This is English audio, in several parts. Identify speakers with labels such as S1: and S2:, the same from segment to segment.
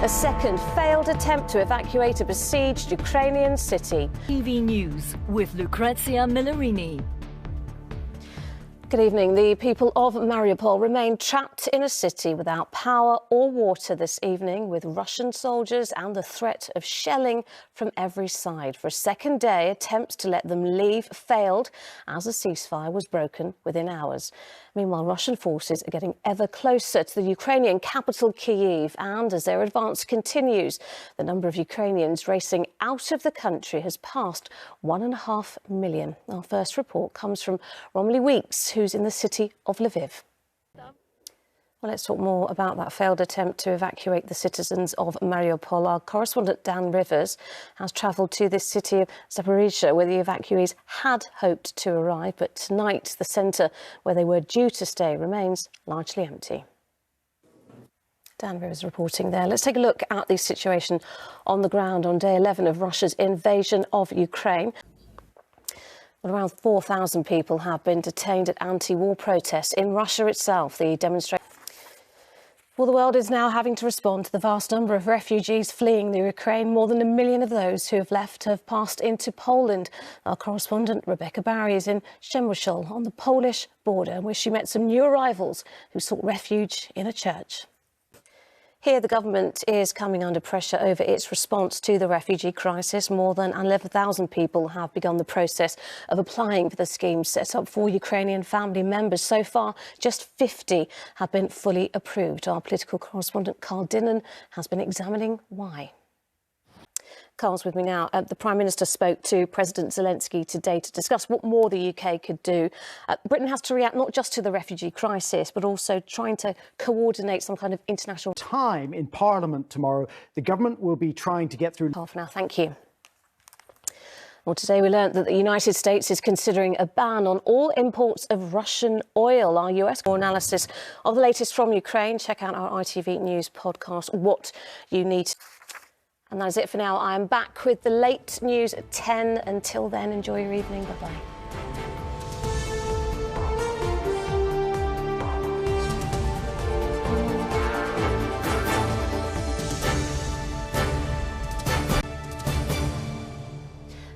S1: A second failed attempt to evacuate a besieged Ukrainian city.
S2: ITV News with Lucrezia Millarini.
S1: Good evening. The people of Mariupol remain trapped in a city without power or water this evening, with Russian soldiers and the threat of shelling from every side. For a second day, attempts to let them leave failed as a ceasefire was broken within hours. Meanwhile, Russian forces are getting ever closer to the Ukrainian capital, Kyiv, and as their advance continues, the number of Ukrainians racing out of the country has passed 1.5 million. Our first report comes from Romilly Weeks, who's in the city of Lviv. Well, let's talk more about that failed attempt to evacuate the citizens of Mariupol. Our correspondent Dan Rivers has travelled to this city of Zaporizhzhia, where the evacuees had hoped to arrive, but tonight the centre where they were due to stay remains largely empty. Dan Rivers reporting there. Let's take a look at the situation on the ground on day 11 of Russia's invasion of Ukraine. Well, around 4,000 people have been detained at anti-war protests in Russia itself. The demonstration. Well, the world is now having to respond to the vast number of refugees fleeing the Ukraine. More than 1 million of those who have left have passed into Poland. Our correspondent Rebecca Barry is in Przemysl on the Polish border, where she met some new arrivals who sought refuge in a church. Here, the government is coming under pressure over its response to the refugee crisis. More than 11,000 people have begun the process of applying for the scheme set up for Ukrainian family members. So far, just 50 have been fully approved. Our political correspondent Carl Dinnan has been examining why. Carl's with me now. The Prime Minister spoke to President Zelensky today to discuss what more the UK could do. Britain has to react not just to the refugee crisis, but also trying to coordinate some kind of international
S3: time in Parliament tomorrow. The government will be trying to get through.
S1: Half now. Thank you. Well, today we learnt that the United States is considering a ban on all imports of Russian oil. Our US analysis of the latest from Ukraine. Check out our ITV News podcast, What You Need. And that's it for now. I am back with the late news at 10. Until then, enjoy your evening. Bye-bye.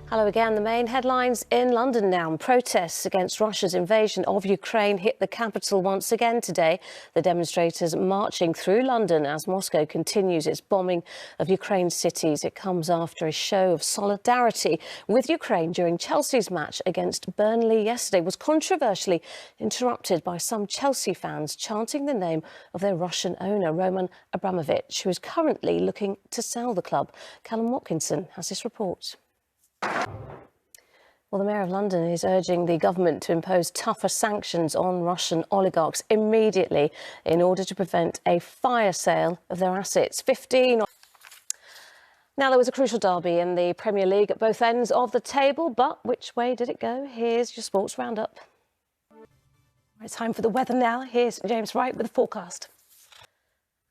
S1: Hello again. The main headlines in London now. Protests against Russia's invasion of Ukraine hit the capital once again today. The demonstrators marching through London as Moscow continues its bombing of Ukraine's cities. It comes after a show of solidarity with Ukraine during Chelsea's match against Burnley yesterday was controversially interrupted by some Chelsea fans chanting the name of their Russian owner, Roman Abramovich, who is currently looking to sell the club. Callum Watkinson has this report. Well, the Mayor of London is urging the government to impose tougher sanctions on Russian oligarchs immediately in order to prevent a fire sale of their assets. 15. Now, there was a crucial derby in the Premier League at both ends of the table, but which way did it go? Here's your sports roundup. It's time for the weather now. Here's James Wright with the forecast.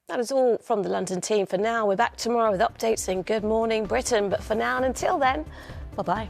S1: That is all from the London team for now. We're back tomorrow with updates in Good Morning Britain. But for now and until then, bye-bye.